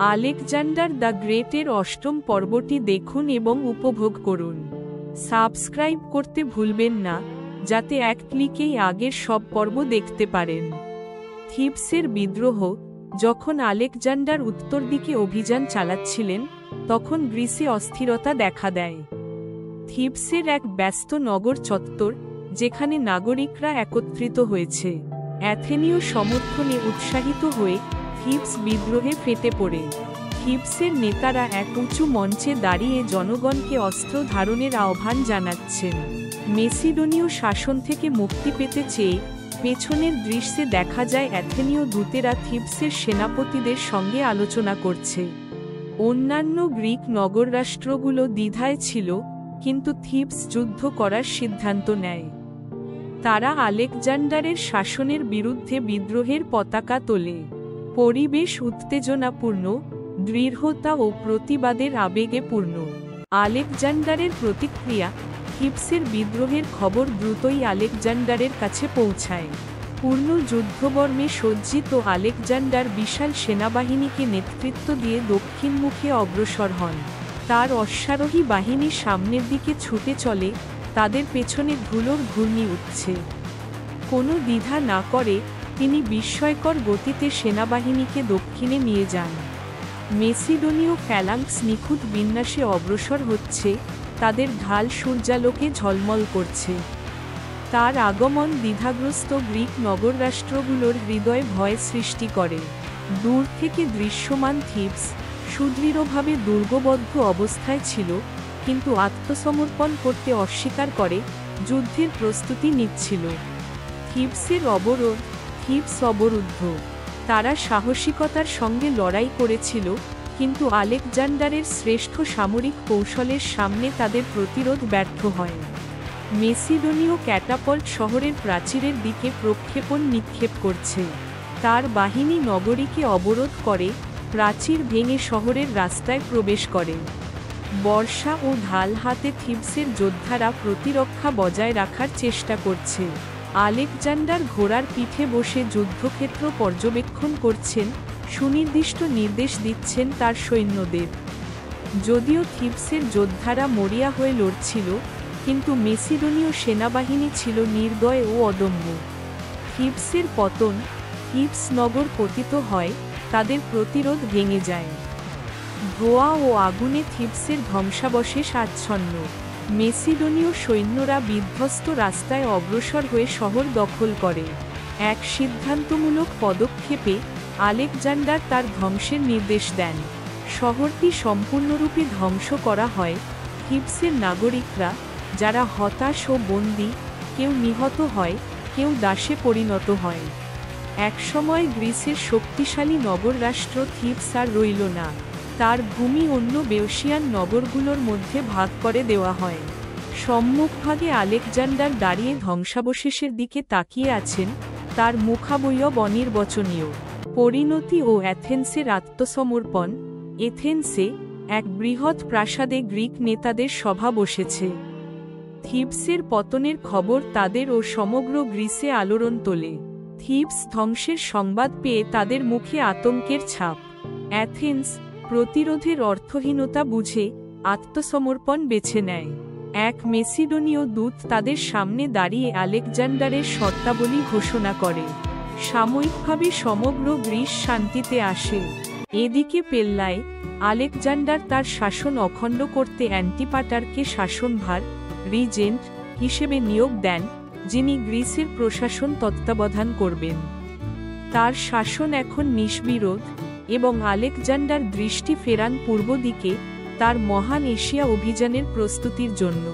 Alexander the গ্রেটের অষ্টম পর্বটি দেখুন এবং উপভোগ করুন। সাবস্ক্রাইব করতে ভুলবেন না, যাতে এক ক্লিকেই আগের সব পর্ব দেখতে পারেন। থিবসের বিদ্রোহ। যখন আলেকজান্ডার উত্তর দিকে অভিযান চালাচ্ছিলেন, তখন গ্রিসে অস্থিরতা দেখা দেয়। থিবসের এক ব্যস্ত নগর চত্বর, যেখানে নাগরিকরা একত্রিত হয়েছে, অ্যাথেনীয় সমর্থনে উৎসাহিত হয়ে থিবস বিদ্রোহে ফেটে পড়ে। থিবসের নেতারা এক উঁচু মঞ্চে দাঁড়িয়ে জনগণকে অস্ত্র ধারণের আহ্বান জানাচ্ছেন। মেসিডোনীয় শাসন থেকে মুক্তি পেতে চেয়ে পেছনের দৃশ্যে দেখা যায় অ্যাথেনীয় দূতেরা থিবসের সেনাপতিদের সঙ্গে আলোচনা করছে। অন্যান্য গ্রিক নগররাষ্ট্রগুলো দ্বিধায় ছিল, কিন্তু থিবস যুদ্ধ করার সিদ্ধান্ত নেয়। তারা আলেকজান্ডারের শাসনের বিরুদ্ধে বিদ্রোহের পতাকা তোলে। পরিবেশ উত্তেজনাপূর্ণ, দৃঢ়তা ও প্রতিবাদের আবেগে পূর্ণ। আলেকজান্ডারের প্রতিক্রিয়া। থিবসের বিদ্রোহের খবর দ্রুতই আলেকজান্ডারের কাছে পৌঁছায়। পূর্ণ যুদ্ধবর্মে সজ্জিত আলেকজান্ডার বিশাল সেনাবাহিনীকে নেতৃত্ব দিয়ে দক্ষিণমুখে অগ্রসর হন। তার অশ্বারোহী বাহিনী সামনের দিকে ছুটে চলে, তাদের পেছনে ধুলোর ঘূর্ণি উঠছে। কোনো দ্বিধা না করে তিনি বিস্ময়কর গতিতে সেনাবাহিনীকে দক্ষিণে নিয়ে যান। মেসিডোনীয় ফ্যালাঙ্ক্স নিখুঁত বিন্যাসে অগ্রসর হচ্ছে, তাদের ঢাল সূর্যালোকে ঝলমল করছে। তার আগমন দ্বিধাগ্রস্ত গ্রিক নগররাষ্ট্রগুলোর হৃদয়ে ভয় সৃষ্টি করে। দূর থেকে দৃশ্যমান থিবস সুদৃঢ়ভাবে দুর্গবদ্ধ অবস্থায় ছিল, কিন্তু আত্মসমর্পণ করতে অস্বীকার করে যুদ্ধের প্রস্তুতি নিচ্ছিল। থিবসের অবরোধ। থিবস অবরুদ্ধ। তারা সাহসিকতার সঙ্গে লড়াই করেছিল, কিন্তু আলেকজান্ডারের শ্রেষ্ঠ সামরিক কৌশলের সামনে তাদের প্রতিরোধ ব্যর্থ হয়। মেসিডোনীয় ক্যাটাপল্ট শহরের প্রাচীরের দিকে প্রক্ষেপণ নিক্ষেপ করছে। তার বাহিনী নগরীকে অবরোধ করে, প্রাচীর ভেঙে শহরের রাস্তায় প্রবেশ করে। বর্শা ও ঢাল হাতে থিবসের যোদ্ধারা প্রতিরক্ষা বজায় রাখার চেষ্টা করছে। আলেকজান্ডার ঘোড়ার পিঠে বসে যুদ্ধক্ষেত্র পর্যবেক্ষণ করছেন, সুনির্দিষ্ট নির্দেশ দিচ্ছেন তার সৈন্যদের। যদিও থিবসের যোদ্ধারা মরিয়া হয়ে লড়ছিল, কিন্তু মেসিডোনীয় সেনাবাহিনী ছিল নির্দয় ও অদম্য। থিবসের পতন। থিবস নগর পতিত হয়, তাদের প্রতিরোধ ভেঙে যায়। ধোঁয়া ও আগুনে থিবসের ধ্বংসাবশেষ আচ্ছন্ন। মেসিডোনীয় সৈন্যরা বিধ্বস্ত রাস্তায় অগ্রসর হয়ে শহর দখল করে। এক সিদ্ধান্তমূলক পদক্ষেপে আলেকজান্ডার তার ধ্বংসের নির্দেশ দেন। শহরটি সম্পূর্ণরূপে ধ্বংস করা হয়। থিবসের নাগরিকরা, যারা হতাশ ও বন্দী, কেউ নিহত হয়, কেউ দাসে পরিণত হয়। একসময় গ্রিসের শক্তিশালী নগররাষ্ট্র থিবস আর রইল না। তার ভূমি অন্য বেওশিয়ান নগরগুলোর মধ্যে ভাগ করে দেওয়া হয়। সম্মুখভাগে আলেকজান্ডার দাঁড়িয়ে ধ্বংসাবশেষের দিকে তাকিয়ে আছেন, তার মুখাবয়ব অনির্বচনীয়। পরিণতি ও অ্যাথেন্সের আত্মসমর্পণ। এথেন্সে এক বৃহৎ প্রাসাদে গ্রিক নেতাদের সভা বসেছে। থিবসের পতনের খবর তাদের ও সমগ্র গ্রিসে আলোড়ন তোলে। থিবস ধ্বংসের সংবাদ পেয়ে তাদের মুখে আতঙ্কের ছাপ। অ্যাথেন্স প্রতিরোধের অর্থহীনতা বুঝে আত্মসমর্পণ বেছে নেয়। এক মেসিডোনীয় দূত তাদের সামনে দাঁড়িয়ে আলেকজান্ডারের শর্তাবলী ঘোষণা করে। সাময়িকভাবে সমগ্র গ্রিস শান্তিতে আসে। এদিকে পেল্লায় আলেকজান্ডার তার শাসন অখণ্ড করতে অ্যান্টিপাটারকে শাসনভার রিজেন্ট হিসেবে নিয়োগ দেন, যিনি গ্রিসের প্রশাসন তত্ত্বাবধান করবেন। তার শাসন এখন নিষ্বিরোধ, এবং আলেকজান্ডার দৃষ্টি ফেরান পূর্ব দিকে, তার মহান এশিয়া অভিযানের প্রস্তুতির জন্য।